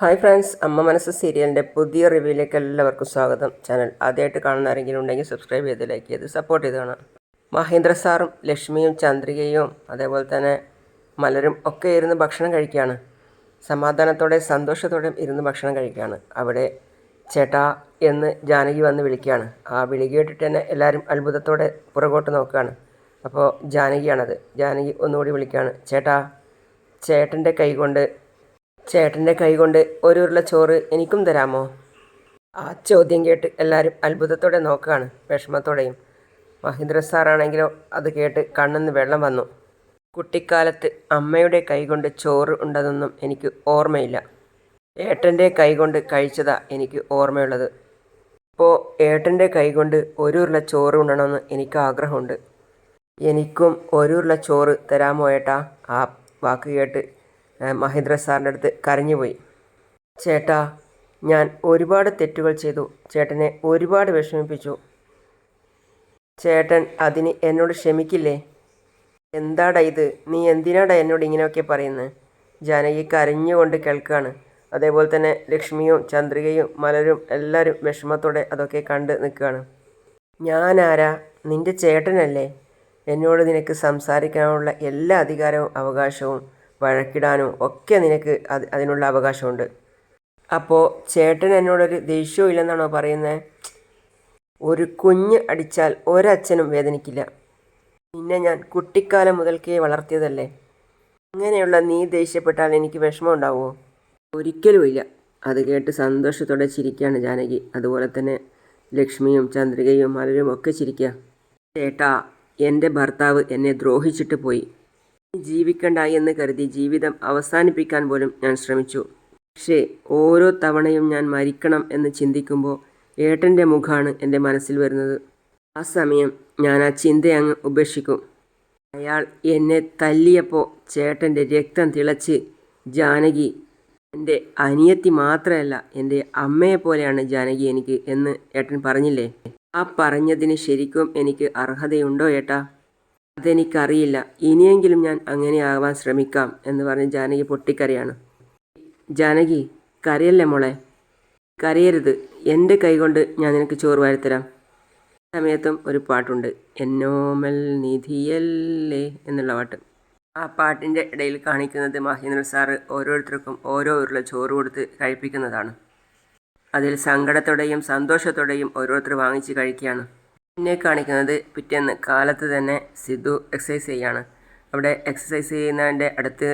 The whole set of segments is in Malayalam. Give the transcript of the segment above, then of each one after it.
ഹായ് ഫ്രണ്ട്സ്, അമ്മ മനസ്സ് സീരിയലിൻ്റെ പുതിയ റിവ്യൂയിലേക്ക് എല്ലാവർക്കും സ്വാഗതം. ചാനൽ ആദ്യമായിട്ട് കാണുന്ന ആരെങ്കിലും ഉണ്ടെങ്കിൽ സബ്സ്ക്രൈബ് ചെയ്ത് ലൈക്ക് ചെയ്ത് സപ്പോർട്ട് ചെയ്ത് കാണാം. മഹേന്ദ്ര സാറും ലക്ഷ്മിയും ചന്ദ്രികയും അതേപോലെ തന്നെ മലരും ഒക്കെ ഇരുന്ന് ഭക്ഷണം കഴിക്കുകയാണ്. സമാധാനത്തോടെ സന്തോഷത്തോടെ ഇരുന്ന് ഭക്ഷണം കഴിക്കുകയാണ്. അവിടെ ചേട്ടാ എന്ന് ജാനകി വന്ന് വിളിക്കുകയാണ്. ആ വിളി കേട്ടിട്ട് തന്നെ എല്ലാവരും അത്ഭുതത്തോടെ പുറകോട്ട് നോക്കുകയാണ്. അപ്പോൾ ജാനകിയാണത്. ജാനകി ഒന്നുകൂടി വിളിക്കുകയാണ്, ചേട്ടാ. ചേട്ടൻ്റെ കൈ കൊണ്ട് ഒരു ഉരുള ചോറ് എനിക്കും തരാമോ? ആ ചോദ്യം കേട്ട് എല്ലാവരും അത്ഭുതത്തോടെ നോക്കുകയാണ്, വിഷമത്തോടെയും. മഹേന്ദ്ര സാറാണെങ്കിലോ അത് കേട്ട് കണ്ണിന്ന് വെള്ളം വന്നു. കുട്ടിക്കാലത്ത് അമ്മയുടെ കൈ കൊണ്ട് ചോറ് ഉണ്ടതൊന്നും എനിക്ക് ഓർമ്മയില്ല. ഏട്ടൻ്റെ കൈ കൊണ്ട് കഴിച്ചതാ എനിക്ക് ഓർമ്മയുള്ളത്. ഇപ്പോൾ ഏട്ടൻ്റെ കൈ കൊണ്ട് ഒരു ഉരുള ചോറ് ഉണ്ടണമെന്ന് എനിക്ക് ആഗ്രഹമുണ്ട്. എനിക്കും ഒരു ഉരുള ചോറ് തരാമോ ഏട്ടാ? ആ വാക്ക് കേട്ട് മഹേന്ദ്ര സാറിൻ്റെ അടുത്ത് കരഞ്ഞുപോയി. ചേട്ടാ, ഞാൻ ഒരുപാട് തെറ്റുകൾ ചെയ്തു. ചേട്ടനെ ഒരുപാട് വിഷമിപ്പിച്ചു. ചേട്ടൻ അതിന് എന്നോട് ക്ഷമിക്കില്ലേ? എന്താടാ ഇത്? നീ എന്തിനാടാ എന്നോട് ഇങ്ങനെയൊക്കെ പറയുന്നത്? ജാനകി കരഞ്ഞുകൊണ്ട് കേൾക്കുകയാണ്. അതേപോലെ തന്നെ ലക്ഷ്മിയും ചന്ദ്രികയും മലരും എല്ലാവരും വിഷമത്തോടെ അതൊക്കെ കണ്ട് നിൽക്കുകയാണ്. ഞാനാരാ? നിൻ്റെ ചേട്ടനല്ലേ. എന്നോട് നിനക്ക് സംസാരിക്കാനുള്ള എല്ലാ അധികാരവും അവകാശവും വഴക്കിടാനും ഒക്കെ നിനക്ക് അതിനുള്ള അവകാശമുണ്ട്. അപ്പോൾ ചേട്ടൻ എന്നോടൊരു ദേഷ്യവും ഇല്ലെന്നാണോ പറയുന്നത്? ഒരു കുഞ്ഞ് അടിച്ചാൽ ഒരച്ഛനും വേദനിക്കില്ല. നിന്നെ ഞാൻ കുട്ടിക്കാലം മുതൽക്കേ വളർത്തിയതല്ലേ. അങ്ങനെയുള്ള നീ ദേഷ്യപ്പെട്ടാൽ എനിക്ക് വിഷമം ഉണ്ടാവുമോ? ഒരിക്കലുമില്ല. അത് കേട്ട് സന്തോഷത്തോടെ ചിരിക്കുകയാണ് ജാനകി. അതുപോലെ തന്നെ ലക്ഷ്മിയും ചന്ദ്രികയും മലരും ഒക്കെ ചിരിക്കുക. ചേട്ടാ, എൻ്റെ ഭർത്താവ് എന്നെ ദ്രോഹിച്ചിട്ട് പോയി. ജീവിക്കണ്ട എന്ന് കരുതി ജീവിതം അവസാനിപ്പിക്കാൻ പോലും ഞാൻ ശ്രമിച്ചു. പക്ഷേ ഓരോ തവണയും ഞാൻ മരിക്കണം എന്ന് ചിന്തിക്കുമ്പോൾ ഏട്ടൻ്റെ മുഖമാണ് എൻ്റെ മനസ്സിൽ വരുന്നത്. ആ സമയം ഞാൻ ആ ചിന്തയങ്ങ് ഉപേക്ഷിക്കും. അയാൾ എന്നെ തല്ലിയപ്പോൾ ചേട്ടൻ്റെ രക്തം തിളച്ച് ജാനകി എൻ്റെ അനിയത്തി മാത്രമല്ല എൻ്റെ അമ്മയെപ്പോലെയാണ് ജാനകി എനിക്ക് എന്ന് ഏട്ടൻ പറഞ്ഞില്ലേ? ആ പറഞ്ഞതിന് ശരിക്കും എനിക്ക് അർഹതയുണ്ടോ ഏട്ടാ? അതെനിക്കറിയില്ല. ഇനിയെങ്കിലും ഞാൻ അങ്ങനെ ആവാൻ ശ്രമിക്കാം എന്ന് പറഞ്ഞ് ജാനകി പൊട്ടിക്കരയാണ്. ജാനകി, കരയല്ലേ മോളെ. കരയരുത്. എൻ്റെ കൈകൊണ്ട് ഞാൻ നിനക്ക് ചോറ് വാരിത്തരാം. സമയത്തും ഒരു പാട്ടുണ്ട്, എന്നോമൽ നിധിയല്ലേ എന്നുള്ള പാട്ട്. ആ പാട്ടിൻ്റെ ഇടയിൽ കാണിക്കുന്നത് മഹേന്ദ്ര സാറ് ഓരോരുത്തർക്കും ഓരോ ഉരുള ചോറ് കൊടുത്ത് കഴിപ്പിക്കുന്നതാണ്. അതിൽ സങ്കടത്തോടെയും സന്തോഷത്തോടെയും ഓരോരുത്തർ വാങ്ങിച്ച് കഴിക്കുകയാണ്. പിന്നെ കാണിക്കുന്നത് പിറ്റേന്ന് കാലത്ത് തന്നെ സിദ്ധു എക്സസൈസ് ചെയ്യാണ്. അവിടെ എക്സസൈസ് ചെയ്യുന്നതിൻ്റെ അടുത്ത്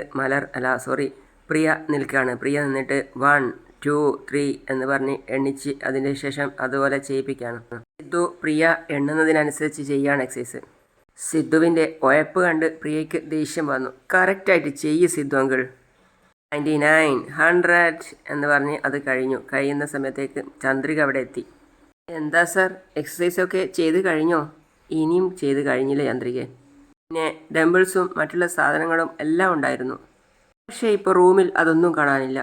പ്രിയ നിൽക്കുകയാണ്. പ്രിയ നിന്നിട്ട് 1 2 3 എന്ന് പറഞ്ഞ് എണ്ണിച്ച് അതിൻ്റെ ശേഷം അതുപോലെ ചെയ്യിപ്പിക്കുകയാണ്. സിദ്ധു പ്രിയ എണ്ണുന്നതിനനുസരിച്ച് ചെയ്യാണ് എക്സസൈസ്. സിദ്ധുവിൻ്റെ ഉഴപ്പ് കണ്ട് പ്രിയയ്ക്ക് ദേഷ്യം വന്നു. കറക്റ്റായിട്ട് ചെയ്യ് സിദ്ധു അങ്കിൾ. 99 100 എന്ന് പറഞ്ഞ് അത് കഴിയുന്ന സമയത്തേക്ക് ചന്ദ്രിക അവിടെ എത്തി. എന്താ സാർ, എക്സസൈസൊക്കെ ചെയ്ത് കഴിഞ്ഞോ? ഇനിയും ചെയ്ത് കഴിഞ്ഞില്ല ചന്ദ്രികെ. പിന്നെ ഡംബിൾസും മറ്റുള്ള സാധനങ്ങളും എല്ലാം ഉണ്ടായിരുന്നു. പക്ഷേ ഇപ്പോൾ റൂമിൽ അതൊന്നും കാണാനില്ല.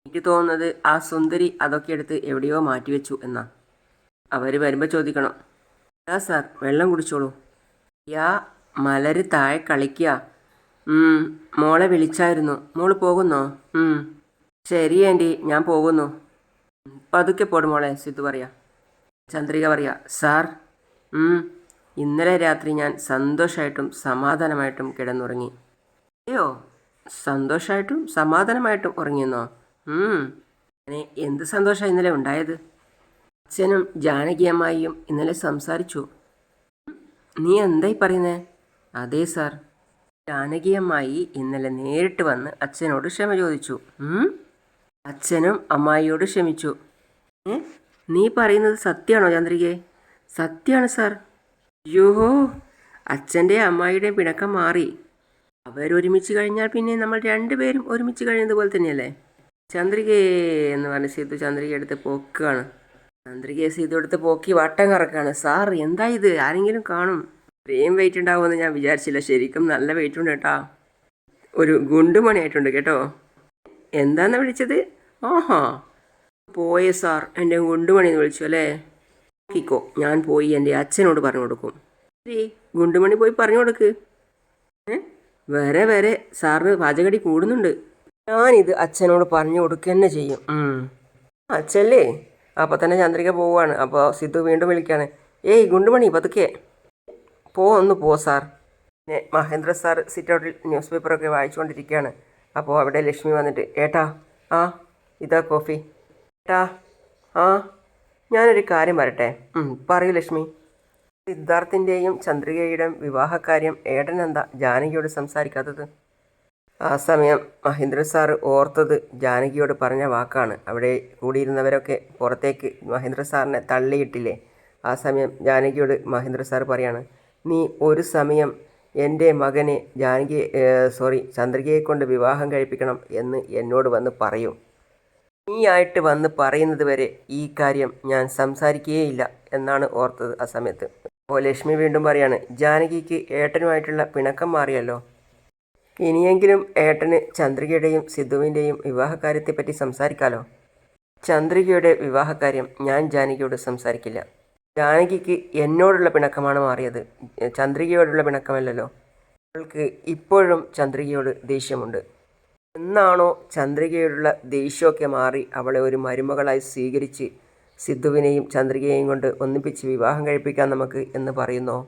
എനിക്ക് തോന്നുന്നത് ആ സുന്ദരി അതൊക്കെ എടുത്ത് എവിടെയോ മാറ്റിവെച്ചു എന്നാ. അവർ വരുമ്പോൾ ചോദിക്കണം. ആ സാർ, വെള്ളം കുടിച്ചോളൂ. മലര് താഴെ കളിക്കുക. മോളെ വിളിച്ചായിരുന്നു. മോള് പോകുന്നോ? ശരി ആൻറ്റി, ഞാൻ പോകുന്നു. പതുക്കെ പോടും മോളെ, സിദ്ധു പറയാ. ചന്ദ്രിക പറയാ, സാർ, ഇന്നലെ രാത്രി ഞാൻ സന്തോഷമായിട്ടും സമാധാനമായിട്ടും കിടന്നുറങ്ങി. അയ്യോ, സന്തോഷമായിട്ടും സമാധാനമായിട്ടും ഉറങ്ങിയെന്നോ? എന്ത് സന്തോഷമാണ് ഇന്നലെ ഉണ്ടായത്? അച്ഛനും ജാനകി അമ്മായിയും ഇന്നലെ സംസാരിച്ചു. നീ എന്തായി പറയുന്നേ? അതെ സാർ, ജാനകി അമ്മായി ഇന്നലെ നേരിട്ട് വന്ന് അച്ഛനോട് ക്ഷമ ചോദിച്ചു. അച്ഛനും അമ്മായിയോട് ക്ഷമിച്ചു. നീ പറയുന്നത് സത്യമാണോ ചന്ദ്രികെ? സത്യമാണ് സാർ. അയ്യോ, അച്ഛൻ്റെ അമ്മായിയുടെയും പിണക്കം മാറി. അവരൊരുമിച്ച് കഴിഞ്ഞാൽ പിന്നെ നമ്മൾ രണ്ടുപേരും ഒരുമിച്ച് കഴിയുന്നത് പോലെ തന്നെയല്ലേ? ചന്ദ്രികേ എന്ന് പറഞ്ഞ് സിദ്ധു ചന്ദ്രിക എടുത്ത് പോക്കുകയാണ്. ചന്ദ്രികയെ സിദ്ധു എടുത്ത് പോക്കി വട്ടം കറക്കാണ്. സാർ, എന്താ ഇത്? ആരെങ്കിലും കാണും. ഇത്രയും വെയിറ്റ് ഉണ്ടാവുമെന്ന് ഞാൻ വിചാരിച്ചില്ല. ശരിക്കും നല്ല വെയിറ്റ് ഉണ്ട് കേട്ടോ. ഒരു ഗുണ്ടുമണിയായിട്ടുണ്ട് കേട്ടോ. എന്താന്നാ വിളിച്ചത്? ആഹാ, പോയേ സാർ, എൻ്റെ ഗുണ്ടുമണി എന്ന് വിളിച്ചു അല്ലേ? നോക്കിക്കോ, ഞാൻ പോയി എൻ്റെ അച്ഛനോട് പറഞ്ഞു കൊടുക്കും. ശരി, ഗുണ്ടുമണി പോയി പറഞ്ഞു കൊടുക്ക്. വരെ സാറിന് പാചകടി കൂടുന്നുണ്ട്. ഞാനിത് അച്ഛനോട് പറഞ്ഞു കൊടുക്കുക തന്നെ ചെയ്യും. അച്ഛല്ലേ. അപ്പോൾ തന്നെ ചന്ദ്രിക പോവുകയാണ്. അപ്പോൾ സിദ്ധു വീണ്ടും വിളിക്കുകയാണ്. ഏയ് ഗുണ്ടുമണി പതുക്കെ ഒന്ന് പോ സാർ. പിന്നെ മഹേന്ദ്ര സാർ സിറ്റൗട്ടിൽ ന്യൂസ് പേപ്പറൊക്കെ വായിച്ചുകൊണ്ടിരിക്കുകയാണ്. അപ്പോൾ അവിടെ ലക്ഷ്മി വന്നിട്ട്, ഏട്ടാ ആ ഇതാ കോഫി. ഏട്ടാ ആ ഞാനൊരു കാര്യം പറയട്ടെ. പറയൂ ലക്ഷ്മി. സിദ്ധാർത്ഥിൻ്റെയും ചന്ദ്രികയുടെയും വിവാഹകാര്യം ഏട്ടൻ എന്താ ജാനകിയോട് സംസാരിക്കാത്തത്? ആ സമയം മഹേന്ദ്ര സാറ് ഓർത്തത് ജാനകിയോട് പറഞ്ഞ വാക്കാണ്. അവിടെ കൂടിയിരുന്നവരൊക്കെ പുറത്തേക്ക് മഹേന്ദ്ര സാറിനെ തള്ളിയിട്ടില്ലേ? ആ സമയം ജാനകിയോട് മഹേന്ദ്ര സാർ പറയാണ്, നീ ഒരു സമയം എൻ്റെ മകനെ ചന്ദ്രികയെ കൊണ്ട് വിവാഹം കഴിപ്പിക്കണം എന്ന് എന്നോട് വന്ന് പറയൂ. നീയായിട്ട് വന്ന് പറയുന്നത് വരെ ഈ കാര്യം ഞാൻ സംസാരിക്കുകയില്ല എന്നാണ് ഓർത്തത് ആ സമയത്ത്. അപ്പോൾ ലക്ഷ്മി വീണ്ടും പറയാണ്, ജാനകിക്ക് ഏട്ടനുമായിട്ടുള്ള പിണക്കം മാറിയല്ലോ. ഇനിയെങ്കിലും ഏട്ടന് ചന്ദ്രികയുടെയും സിദ്ധുവിൻ്റെയും വിവാഹകാര്യത്തെപ്പറ്റി സംസാരിക്കാലോ. ചന്ദ്രികയുടെ വിവാഹകാര്യം ഞാൻ ജാനകിയോട് സംസാരിക്കില്ല. ജാനകിക്ക് എന്നോടുള്ള പിണക്കമാണ് മാറിയത്, ചന്ദ്രികയോടുള്ള പിണക്കമല്ലല്ലോ. അവൾക്ക് ഇപ്പോഴും ചന്ദ്രികയോട് ദേഷ്യമുണ്ട്. എന്നാണോ ചന്ദ്രികയോടുള്ള ദേഷ്യമൊക്കെ മാറി അവളെ ഒരു മരുമകളായി സ്വീകരിച്ച് സിദ്ധുവിനെയും ചന്ദ്രികയെയും കൊണ്ട് ഒന്നിപ്പിച്ച് വിവാഹം കഴിപ്പിക്കാൻ നമുക്ക് എന്ന് പറയുന്നോ,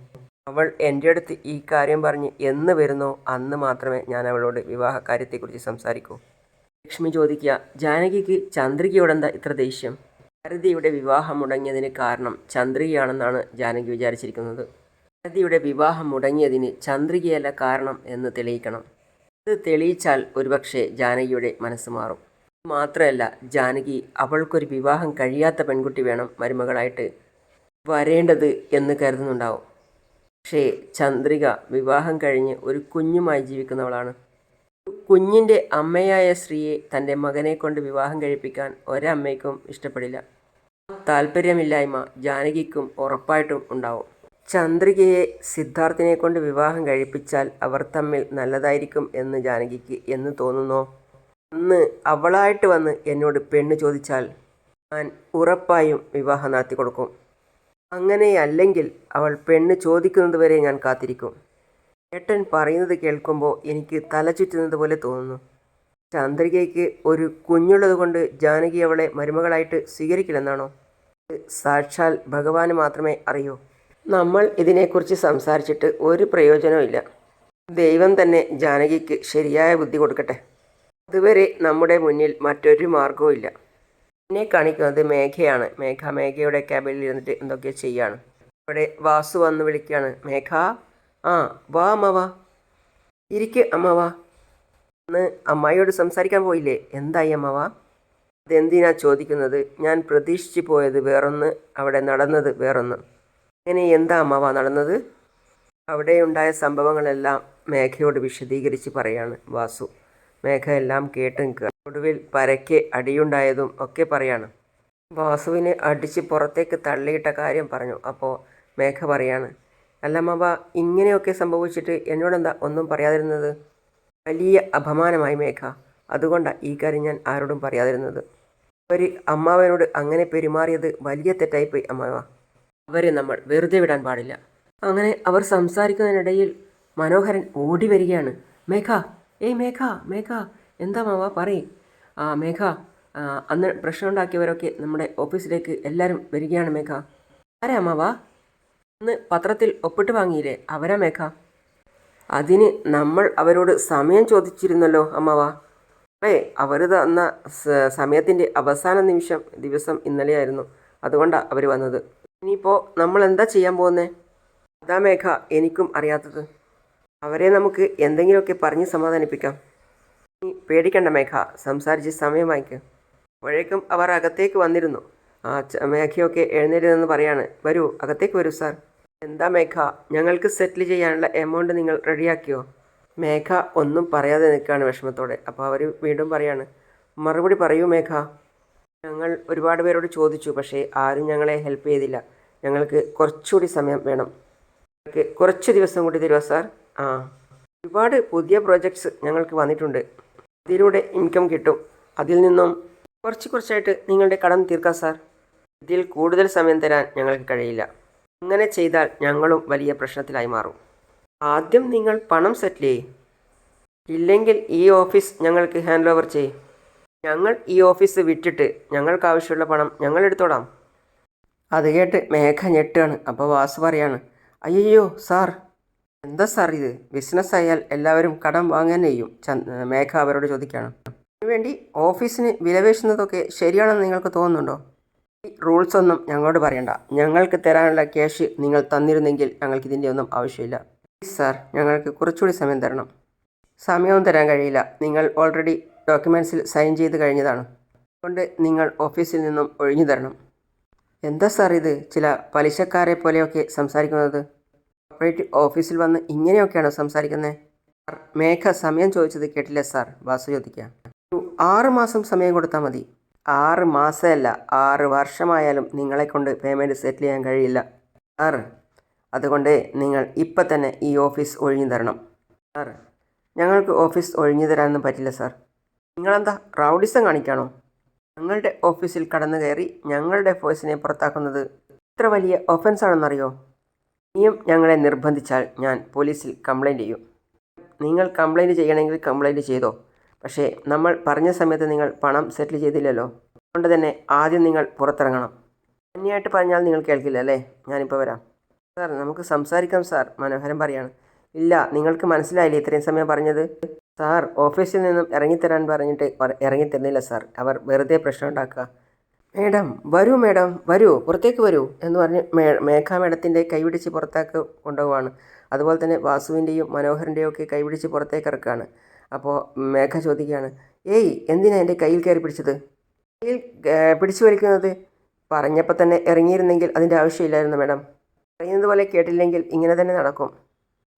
അവൾ എൻ്റെ അടുത്ത് ഈ കാര്യം പറഞ്ഞ് എന്ന് വരുന്നോ അന്ന് മാത്രമേ ഞാൻ അവളോട് വിവാഹകാര്യത്തെക്കുറിച്ച് സംസാരിക്കൂ. ലക്ഷ്മി ചോദിക്കുക, ജാനകിക്ക് ചന്ദ്രികയോടെന്താ ഇത്ര ദേഷ്യം? ഭാരതിയുടെ വിവാഹം മുടങ്ങിയതിന് കാരണം ചന്ദ്രികയാണെന്നാണ് ജാനകി വിചാരിച്ചിരിക്കുന്നത്. ഭാരതിയുടെ വിവാഹം മുടങ്ങിയതിന് ചന്ദ്രികയല്ല കാരണം എന്ന് തെളിയിക്കണം. ഇത് തെളിയിച്ചാൽ ഒരുപക്ഷെ ജാനകിയുടെ മനസ്സ് മാറും. മാത്രമല്ല, ജാനകി അവൾക്കൊരു വിവാഹം കഴിയാത്ത പെൺകുട്ടി വേണം മരുമകളായിട്ട് വരേണ്ടത് എന്ന് കരുതുന്നുണ്ടാവും. പക്ഷേ ചന്ദ്രിക വിവാഹം കഴിഞ്ഞ് ഒരു കുഞ്ഞുമായി ജീവിക്കുന്നവളാണ്. കുഞ്ഞിൻ്റെ അമ്മയായ സ്ത്രീയെ തൻ്റെ മകനെ കൊണ്ട് വിവാഹം കഴിപ്പിക്കാൻ ഒരമ്മയ്ക്കും ഇഷ്ടപ്പെടില്ല. താല്പര്യമില്ലായ്മ ജാനകിക്കും ഉറപ്പായിട്ടും ഉണ്ടാവും. ചന്ദ്രികയെ സിദ്ധാർത്ഥിനെ കൊണ്ട് വിവാഹം കഴിപ്പിച്ചാൽ അവർ തമ്മിൽ നല്ലതായിരിക്കും എന്ന് ജാനകിക്ക് എന്ന് തോന്നുന്നോ? അന്ന് അവളായിട്ട് വന്ന് എന്നോട് പെണ്ണ് ചോദിച്ചാൽ ഞാൻ ഉറപ്പായും വിവാഹം നടത്തി കൊടുക്കും. അങ്ങനെയല്ലെങ്കിൽ അവൾ പെണ്ണ് ചോദിക്കുന്നത് വരെ ഞാൻ കാത്തിരിക്കും. ഏട്ടൻ പറയുന്നത് കേൾക്കുമ്പോൾ എനിക്ക് തല ചുറ്റുന്നത് പോലെ തോന്നുന്നു. ചന്ദ്രികയ്ക്ക് ഒരു കുഞ്ഞുള്ളത് കൊണ്ട് ജാനകി അവളെ മരുമകളായിട്ട് സ്വീകരിക്കില്ലെന്നാണോ? സാക്ഷാൽ ഭഗവാന് മാത്രമേ അറിയൂ. നമ്മൾ ഇതിനെക്കുറിച്ച് സംസാരിച്ചിട്ട് ഒരു പ്രയോജനവുമില്ല. ദൈവം തന്നെ ജാനകിക്ക് ശരിയായ ബുദ്ധി കൊടുക്കട്ടെ. അതുവരെ നമ്മുടെ മുന്നിൽ മറ്റൊരു മാർഗവും ഇല്ല. എന്നെ കാണിക്കുന്നത് മേഘയാണ്. മേഘയുടെ ക്യാബിനിൽ ഇരുന്നിട്ട് എന്തൊക്കെയോ ചെയ്യാണ്. അവിടെ വാസു വന്ന് വിളിക്കുകയാണ്, മേഘ വാ അമ്മ ഇരിക്ക് അമ്മ അന്ന് അമ്മായിയോട് സംസാരിക്കാൻ പോയില്ലേ, എന്തായി അമ്മ? അതെന്തിനാ ചോദിക്കുന്നത്? ഞാൻ പ്രതീക്ഷിച്ച് പോയത് വേറൊന്ന്, അവിടെ നടന്നത് വേറൊന്ന്. അങ്ങനെ എന്താ അമ്മ നടന്നത്? അവിടെ ഉണ്ടായ സംഭവങ്ങളെല്ലാം മേഘയോട് വിശദീകരിച്ച് പറയാണ് വാസു. മേഘ എല്ലാം കേട്ട് നിൽക്കുക. ഒടുവിൽ പരക്കെ അടിയുണ്ടായതും ഒക്കെ പറയാണ്. വാസുവിനെ അടിച്ച് പുറത്തേക്ക് തള്ളിയിട്ട കാര്യം പറഞ്ഞു. അപ്പോൾ മേഘ പറയാണ്, അല്ല അമ്മ, ഇങ്ങനെയൊക്കെ സംഭവിച്ചിട്ട് എന്നോടെന്താ ഒന്നും പറയാതിരുന്നത്? വലിയ അപമാനമായി മേഘ. അതുകൊണ്ടാണ് ഈ കാര്യം ഞാൻ ആരോടും പറയാതിരുന്നത്. അവർ അമ്മാവനോട് അങ്ങനെ പെരുമാറിയത് വലിയ തെറ്റായിപ്പോയി അമ്മാവ. അവരെ നമ്മൾ വെറുതെ വിടാൻ പാടില്ല. അങ്ങനെ അവർ സംസാരിക്കുന്നതിനിടയിൽ മനോഹരൻ ഓടി വരികയാണ്. മേഘ, ഏയ് മേഘ എന്താ മാവ പറയും? മേഘ, അന്ന് പ്രശ്നം ഉണ്ടാക്കിയവരൊക്കെ നമ്മുടെ ഓഫീസിലേക്ക് എല്ലാവരും വരികയാണ് മേഘ. ആരാ അമ്മാവ? അന്ന് പത്രത്തിൽ ഒപ്പിട്ട് വാങ്ങിയില്ലേ, അവരാ മേഘ. അതിന് നമ്മൾ അവരോട് സമയം ചോദിച്ചിരുന്നല്ലോ അമ്മാവ. അവർ തന്ന സമയത്തിൻ്റെ അവസാന ദിവസം ഇന്നലെയായിരുന്നു. അതുകൊണ്ടാണ് അവർ വന്നത്. ഇനിയിപ്പോൾ നമ്മൾ എന്താ ചെയ്യാൻ പോകുന്നത്? അതാ മേഘ എനിക്കും അറിയാത്തത്. അവരെ നമുക്ക് എന്തെങ്കിലുമൊക്കെ പറഞ്ഞ് സമാധാനിപ്പിക്കാം. നീ പേടിക്കണ്ട മേഘ, സംസാരിച്ച് സമയം വാങ്ങിക്കുക. അപ്പോഴേക്കും അവർ അകത്തേക്ക് വന്നിരുന്നു. മേഘയൊക്കെ എഴുന്നേരുതെന്ന് പറയാണ്. വരൂ, അകത്തേക്ക് വരൂ സാർ. എന്താ മേഘ, ഞങ്ങൾക്ക് സെറ്റിൽ ചെയ്യാനുള്ള എമൗണ്ട് നിങ്ങൾ റെഡിയാക്കിയോ? മേഘ ഒന്നും പറയാതെ നിൽക്കുകയാണ് വിഷമത്തോടെ. അപ്പോൾ അവർ വീണ്ടും പറയാണ്, മറുപടി പറയൂ മേഘ. ഞങ്ങൾ ഒരുപാട് പേരോട് ചോദിച്ചു, പക്ഷേ ആരും ഞങ്ങളെ ഹെൽപ്പ് ചെയ്തില്ല. ഞങ്ങൾക്ക് കുറച്ചുകൂടി സമയം വേണം. ഞങ്ങൾക്ക് കുറച്ച് ദിവസം കൂടി തരുമോ സാർ? ഒരുപാട് പുതിയ പ്രോജക്ട്സ് ഞങ്ങൾക്ക് വന്നിട്ടുണ്ട്. ഇതിലൂടെ ഇൻകം കിട്ടും. അതിൽ നിന്നും കുറച്ചായിട്ട് നിങ്ങളുടെ കടം തീർക്കാം സാർ. ഇതിൽ കൂടുതൽ സമയം തരാൻ ഞങ്ങൾക്ക് കഴിയില്ല. അങ്ങനെ ചെയ്താൽ ഞങ്ങളും വലിയ പ്രശ്നത്തിലായി മാറും. ആദ്യം നിങ്ങൾ പണം സെറ്റിൽ ചെയ്യ്. ഇല്ലെങ്കിൽ ഈ ഓഫീസ് ഞങ്ങൾക്ക് ഹാൻഡ് ഓവർ ചെയ്യും. ഞങ്ങൾ ഈ ഓഫീസ് വിറ്റിട്ട് ഞങ്ങൾക്ക് ആവശ്യമുള്ള പണം ഞങ്ങൾ എടുത്തോളാം. അത് കേട്ട് മേഘ ഞെട്ടാണ്. അപ്പോൾ വാസു പറയാണ്, അയ്യോ സാർ, എന്താ സാർ ഇത്? ബിസിനസ് ആയാൽ എല്ലാവരും കടം വാങ്ങാൻ ചെയ്യും. മേഘ അവരോട് ചോദിക്കുകയാണ്, അതിനുവേണ്ടി ഓഫീസിന് വിലപേശുന്നതൊക്കെ ശരിയാണെന്ന് നിങ്ങൾക്ക് തോന്നുന്നുണ്ടോ? ഈ റൂൾസ് ഒന്നും ഞങ്ങളോട് പറയണ്ട. ഞങ്ങൾക്ക് തരാനുള്ള ക്യാഷ് നിങ്ങൾ തന്നിരുന്നെങ്കിൽ ഞങ്ങൾക്ക് ഇതിൻ്റെ ഒന്നും ആവശ്യമില്ല. പ്ലീസ് സാർ, ഞങ്ങൾക്ക് കുറച്ചുകൂടി സമയം തരണം. സമയവും തരാൻ കഴിയില്ല. നിങ്ങൾ ഓൾറെഡി ഡോക്യുമെൻറ്റ്സിൽ സൈൻ ചെയ്ത് കഴിഞ്ഞതാണ്. അതുകൊണ്ട് നിങ്ങൾ ഓഫീസിൽ നിന്നും ഒഴിഞ്ഞു തരണം. എന്താ സാർ ഇത്? ചില പലിശക്കാരെ പോലെയൊക്കെ സംസാരിക്കുന്നത്? കോർപ്പറേറ്റ് ഓഫീസിൽ വന്ന് ഇങ്ങനെയൊക്കെയാണോ സംസാരിക്കുന്നത്? സാർ, മേഘ സമയം ചോദിച്ചത് കേട്ടില്ല സാർ. വാസു ചോദിക്കുക, ഒരു 6 മാസം സമയം കൊടുത്താൽ മതി. 6 മാസമല്ല, 6 വർഷമായാലും നിങ്ങളെക്കൊണ്ട് പേയ്മെൻറ്റ് സെറ്റിൽ ചെയ്യാൻ കഴിയില്ല സാർ. അതുകൊണ്ട് നിങ്ങൾ ഇപ്പം തന്നെ ഈ ഓഫീസ് ഒഴിഞ്ഞു തരണം. സാർ, ഞങ്ങൾക്ക് ഓഫീസ് ഒഴിഞ്ഞു തരാനൊന്നും പറ്റില്ല സാർ. നിങ്ങളെന്താ റൗഡിസം കാണിക്കാണോ? ഞങ്ങളുടെ ഓഫീസിൽ കടന്നു കയറി ഞങ്ങളുടെ ഫോഴ്സിനെ പുറത്താക്കുന്നത് ഇത്ര വലിയ ഒഫൻസ് ആണെന്നറിയോ? ഇനിയും ഞങ്ങളെ നിർബന്ധിച്ചാൽ ഞാൻ പോലീസിൽ കംപ്ലൈൻറ്റ് ചെയ്യും. നിങ്ങൾ കംപ്ലൈൻറ്റ് ചെയ്യണമെങ്കിൽ കംപ്ലൈൻറ്റ് ചെയ്തോ. പക്ഷേ നമ്മൾ പറഞ്ഞ സമയത്ത് നിങ്ങൾ പണം സെറ്റിൽ ചെയ്തില്ലല്ലോ. അതുകൊണ്ട് തന്നെ ആദ്യം നിങ്ങൾ പുറത്തിറങ്ങണം. തന്നെയായിട്ട് പറഞ്ഞാൽ നിങ്ങൾ കേൾക്കില്ല അല്ലേ? ഞാനിപ്പോൾ വരാം. സാർ, നമുക്ക് സംസാരിക്കാം സാർ. മനോഹരൻ പറയാണ്. ഇല്ല, നിങ്ങൾക്ക് മനസ്സിലായില്ലേ ഇത്രയും സമയം പറഞ്ഞത്? സാർ, ഓഫീസിൽ നിന്നും ഇറങ്ങിത്തരാൻ പറഞ്ഞിട്ട് ഇറങ്ങിത്തരുന്നില്ല സാർ. അവർ വെറുതെ പ്രശ്നം ഉണ്ടാക്കുക. മേഡം വരൂ, മേഡം വരൂ, പുറത്തേക്ക് വരൂ എന്ന് പറഞ്ഞ് മേഘ മേഡത്തിൻ്റെ കൈപിടിച്ച് പുറത്തേക്ക് കൊണ്ടുപോവാണ്. അതുപോലെ തന്നെ വാസുവിൻ്റെയും മനോഹരൻ്റെയും ഒക്കെ കൈപിടിച്ച് പുറത്തേക്ക് ഇറക്കുകയാണ്. അപ്പോൾ മേഘ ചോദിക്കുകയാണ്, ഏയ് എന്തിനാണ് എൻ്റെ കയ്യിൽ കയറി പിടിച്ചത്? കയ്യിൽ പിടിച്ചു വലിക്കുന്നത്? പറഞ്ഞപ്പോൾ തന്നെ ഇറങ്ങിയിരുന്നെങ്കിൽ അതിൻ്റെ ആവശ്യമില്ലായിരുന്നു മേഡം. പറയുന്നത് പോലെ കേട്ടില്ലെങ്കിൽ ഇങ്ങനെ തന്നെ നടക്കും.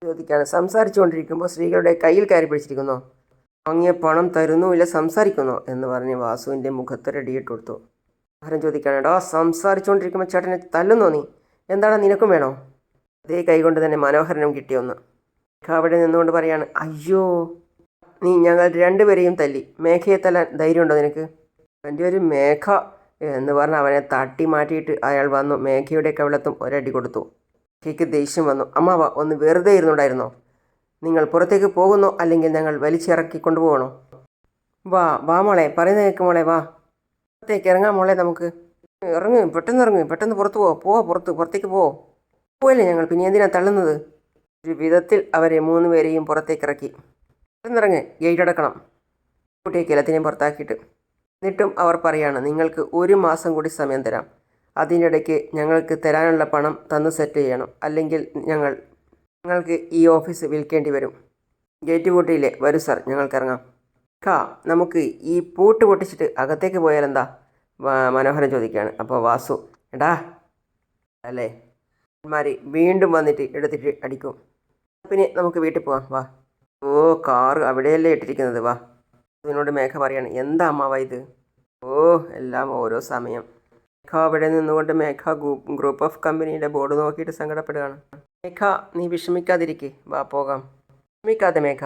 ചോദിക്കുകയാണ്, സംസാരിച്ചു കൊണ്ടിരിക്കുമ്പോൾ സ്ത്രീകളുടെ കയ്യിൽ കയറി പിടിച്ചിരിക്കുന്നോ? വാങ്ങിയ പണം തരുന്നുമില്ല, സംസാരിക്കുന്നോ എന്ന് പറഞ്ഞ് വാസുവിൻ്റെ മുഖത്തൊരടിയിട്ട് കൊടുത്തു. മനോഹരൻ ചോദിക്കുകയാണ്, ഡോ, സംസാരിച്ചുകൊണ്ടിരിക്കുമ്പോൾ ചേട്ടനെ തല്ലുന്നോ നീ? എന്താണ് നിനക്കും വേണോ? അതേ കൈകൊണ്ട് തന്നെ മനോഹരനും കിട്ടിയൊന്ന്. മേഘ അവിടെ നിന്നുകൊണ്ട് പറയാണ്, അയ്യോ, നീ ഞങ്ങൾ രണ്ടുപേരെയും തല്ലി. മേഘയെ തല്ലാൻ ധൈര്യമുണ്ടോ നിനക്ക്? എൻ്റെ ഒരു മേഘ എന്ന് പറഞ്ഞ് അവനെ തട്ടി മാറ്റിയിട്ട് അയാൾ വന്നു മേഘയുടെ കവിളത്തും ഒരടി കൊടുത്തു. മേഘയ്ക്ക് ദേഷ്യം വന്നു. അമ്മാവ, ഒന്ന് വെറുതെ ഇരുന്നുണ്ടായിരുന്നോ? നിങ്ങൾ പുറത്തേക്ക് പോകുന്നോ അല്ലെങ്കിൽ ഞങ്ങൾ വലിച്ചിറക്കി കൊണ്ടുപോകണോ? വാ വാ മോളെ, പറയുന്ന കേൾക്ക് മോളെ, വാ പുറത്തേക്ക് ഇറങ്ങാം മോളെ, നമുക്ക് ഇറങ്ങ്, പെട്ടെന്ന് ഇറങ്ങ്, പെട്ടെന്ന് പുറത്ത് പുറത്തേക്ക് പോവല്ലേ ഞങ്ങൾ, പിന്നെ എന്തിനാണ് തള്ളുന്നത്? ഒരു വിധത്തിൽ അവരെ 3 പേരെയും പുറത്തേക്ക് ഇറക്കി. പെട്ടെന്നിറങ്ങ്, ഗേറ്റ് അടക്കണം. കുട്ടിയൊക്കെ എല്ലാത്തിനെയും പുറത്താക്കിയിട്ട്. എന്നിട്ടും അവർ പറയാണ്, നിങ്ങൾക്ക് 1 മാസം കൂടി സമയം തരാം. അതിനിടയ്ക്ക് ഞങ്ങൾക്ക് തരാനുള്ള പണം തന്ന് സെറ്റ് ചെയ്യണം, അല്ലെങ്കിൽ ഞങ്ങൾക്ക് ഈ ഓഫീസ് വിൽക്കേണ്ടി വരും. ഗേറ്റ് പൂട്ടിയില്ലേ? വരൂ സാർ, ഞങ്ങൾക്ക് ഇറങ്ങാം. നമുക്ക് ഈ പൂട്ട് പൊട്ടിച്ചിട്ട് അകത്തേക്ക് പോയാലെന്താ? മനോഹരൻ ചോദിക്കുകയാണ്. അപ്പോൾ വാസു, എടാ അല്ലേ, മാരി വീണ്ടും വന്നിട്ട് എടുത്തിട്ട് അടിക്കും. പിന്നെ നമുക്ക് വീട്ടിൽ പോവാം, വാ. ഓ, കാറ് അവിടെയല്ലേ ഇട്ടിരിക്കുന്നത്, വാ. അതിനോട് മേഘ പറയാണ്, എന്താ അമ്മാവ ഇത്? ഓ, എല്ലാം ഓരോ സമയം. മേഘ അവിടെ നിന്നുകൊണ്ട് മേഘ ഗ്രൂപ്പ് ഓഫ് കമ്പനിയുടെ ബോർഡ് നോക്കിയിട്ട് സങ്കടപ്പെടുകയാണ്. മേഘ, നീ വിഷമിക്കാതിരിക്കേ, വാ പോകാം. വിഷമിക്കാതെ മേഘ.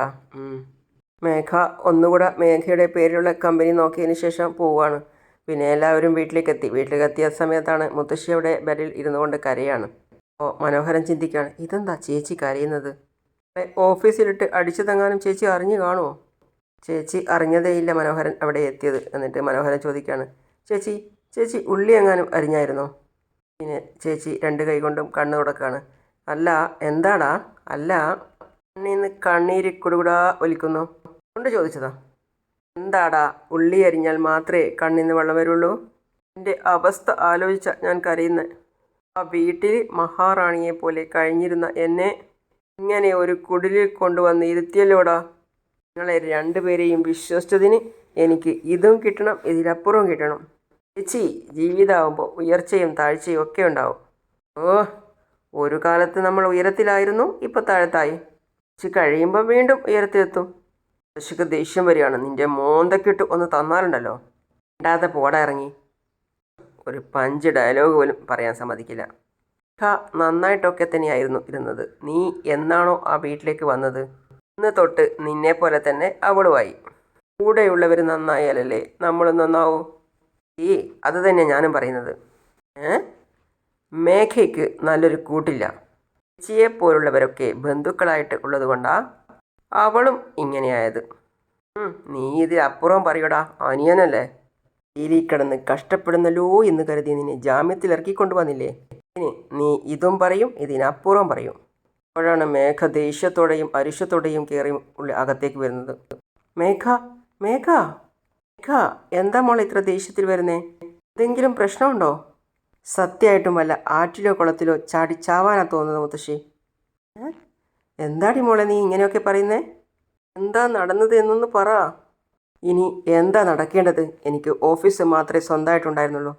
മേഘ ഒന്നുകൂടെ മേഘയുടെ പേരിലുള്ള കമ്പനി നോക്കിയതിന് ശേഷം പോവുകയാണ്. പിന്നെ എല്ലാവരും വീട്ടിലേക്കെത്തിയ സമയത്താണ് മുത്തശ്ശി അവിടെ ബെഡിൽ ഇരുന്നു കൊണ്ട് കരയാണ്. അപ്പോൾ മനോഹരൻ ചിന്തിക്കുകയാണ്, ഇതെന്താ ചേച്ചി കരയുന്നത്? ഓഫീസിലിട്ട് അടിച്ചു തങ്ങാനും ചേച്ചി അറിഞ്ഞു കാണുമോ? ചേച്ചി അറിഞ്ഞതേയില്ല മനോഹരൻ അവിടെ എത്തിയത്. എന്നിട്ട് മനോഹരൻ ചോദിക്കുകയാണ്, ചേച്ചി ഉള്ളി എങ്ങാനും അരിഞ്ഞായിരുന്നോ? പിന്നെ ചേച്ചി 2 കൈ കൊണ്ടും കണ്ണു തുടക്കുകയാണ്. അല്ല, എന്താടാ? അല്ല, കണ്ണീന്ന് കണ്ണീര് കുടുകുടാ ഒലിക്കുന്നു കൊണ്ട് ചോദിച്ചതാ. എന്താടാ, ഉള്ളി അരിഞ്ഞാൽ മാത്രമേ കണ്ണിന്ന് വെള്ളം വരുള്ളൂ? എൻ്റെ അവസ്ഥ ആലോചിച്ച ഞാൻ കരയുന്നത്. ആ വീട്ടിൽ മഹാറാണിയെ പോലെ കഴിഞ്ഞിരുന്ന എന്നെ ഇങ്ങനെ ഒരു കുടിലിൽ കൊണ്ടുവന്ന് ഇരുത്തിയല്ലോടാ. നിങ്ങളെ 2 പേരെയും വിശ്വസിച്ചതിന് എനിക്ക് ഇതും കിട്ടണം, ഇതിലപ്പുറവും കിട്ടണം. ചേച്ചി, ജീവിതമാകുമ്പോൾ ഉയർച്ചയും താഴ്ചയും ഒക്കെ ഉണ്ടാവും. ഓ, ഒരു കാലത്ത് നമ്മൾ ഉയരത്തിലായിരുന്നു, ഇപ്പോൾ താഴത്തായി. കഴിയുമ്പോൾ വീണ്ടും ഉയരത്തിലെത്തും. ശശിക്ക് ദേഷ്യം വരികയാണ്. നിൻ്റെ മോന്തക്കിട്ട് ഒന്ന് തന്നാലുണ്ടല്ലോ, ഇടാതെ പോടാ ഇറങ്ങി. ഒരു 5 ഡയലോഗ് പോലും പറയാൻ സമ്മതിക്കില്ല. നന്നായിട്ടൊക്കെ തന്നെയായിരുന്നു ഇരുന്നത്. നീ എന്നാണോ ആ വീട്ടിലേക്ക് വന്നത്, ഇന്ന് തൊട്ട് നിന്നെപ്പോലെ തന്നെ അവളുമായി. കൂടെയുള്ളവർ നന്നായാലല്ലേ നമ്മൾ നന്നാവൂ. അത് തന്നെ ഞാനും പറയുന്നത്. മേഘയ്ക്ക് നല്ലൊരു കൂട്ടില്ല. ചേച്ചിയെപ്പോലുള്ളവരൊക്കെ ബന്ധുക്കളായിട്ട് ഉള്ളത് കൊണ്ടാ അവളും ഇങ്ങനെയായത്. നീ ഇതിലപ്പുറം പറയടാ, അനിയനല്ലേ. ജയിലിൽ കിടന്ന് കഷ്ടപ്പെടുന്നല്ലോ എന്ന് കരുതി നിന്നെ ജാമ്യത്തിൽ ഇറക്കിക്കൊണ്ടു വന്നില്ലേ. ഇനി നീ ഇതും പറയും, ഇതിനപ്പുറം പറയും. അപ്പോഴാണ് മേഘ ദേഷ്യത്തോടെയും അരിശത്തോടെയും കയറി അകത്തേക്ക് വരുന്നത്. മേഘ, മേഘ, മേഘ, എന്താ മോളെ ഇത്ര ദേഷ്യത്തിൽ വരുന്നേ? എന്തെങ്കിലും പ്രശ്നമുണ്ടോ? സത്യമായിട്ടും വല്ല ആറ്റിലോ കുളത്തിലോ ചാടി ചാവാനാ തോന്നുന്നത് മുത്തശ്ശി. എന്താടി മോളെ നീ ഇങ്ങനെയൊക്കെ പറയുന്നേ? എന്താ നടന്നത് എന്നൊന്ന് പറ. ഇനി എന്താ നടക്കേണ്ടത്? എനിക്ക് ഓഫീസ് മാത്രമേ സ്വന്തമായിട്ടുണ്ടായിരുന്നുള്ളൂ.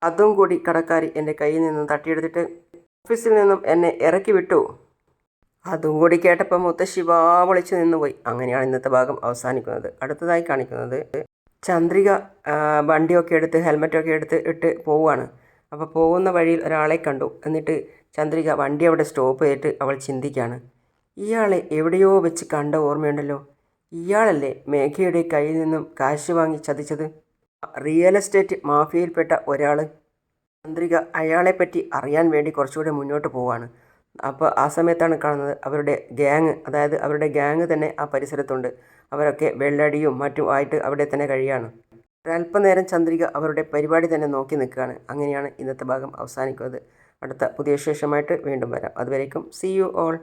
അതും കൂടി കടക്കാരി എൻ്റെ കയ്യിൽ നിന്നും തട്ടിയെടുത്തിട്ട് ഓഫീസിൽ നിന്നും എന്നെ ഇറക്കി വിട്ടു. അതും കൂടി കേട്ടപ്പോൾ മുത്തശ്ശി വിളിച്ചു നിന്നുപോയി. അങ്ങനെയാണ് ഇന്നത്തെ ഭാഗം അവസാനിക്കുന്നത്. അടുത്തതായി കാണിക്കുന്നത് ചന്ദ്രിക വണ്ടിയൊക്കെ എടുത്ത് ഹെൽമെറ്റൊക്കെ എടുത്ത് ഇട്ട് പോവുകയാണ്. അപ്പോൾ പോകുന്ന വഴിയിൽ ഒരാളെ കണ്ടു. എന്നിട്ട് ചന്ദ്രിക വണ്ടി അവിടെ സ്റ്റോപ്പ് ചെയ്തിട്ട് അവൾ ചിന്തിക്കുകയാണ്, ഇയാളെ എവിടെയോ വെച്ച് കണ്ട ഓർമ്മയുണ്ടല്ലോ. ഇയാളല്ലേ മേഘയുടെ കയ്യിൽ നിന്നും കാശ് വാങ്ങി ചതിച്ചത്? റിയൽ എസ്റ്റേറ്റ് മാഫിയയിൽപ്പെട്ട ഒരാൾ. ചന്ദ്രിക അയാളെപ്പറ്റി അറിയാൻ വേണ്ടി കുറച്ചുകൂടെ മുന്നോട്ട് പോവുകയാണ്. അപ്പോൾ ആ സമയത്താണ് കാണുന്നത് അവരുടെ ഗ്യാങ്, അതായത് അവരുടെ ഗ്യാങ് തന്നെ ആ പരിസരത്തുണ്ട്. അവരൊക്കെ വെള്ളടിയും മറ്റും ആയിട്ട് അവിടെ തന്നെ കഴിയാണ്. ഒരല്പനേരം ചന്ദ്രിക അവരുടെ പരിപാടി തന്നെ നോക്കി നിൽക്കുകയാണ്. അങ്ങനെയാണ് ഇന്നത്തെ ഭാഗം അവസാനിക്കുന്നത്. അടുത്ത പുതിയ വിശേഷമായിട്ട് വീണ്ടും വരാം. അതുവരേക്കും സീ യു ഓൾ.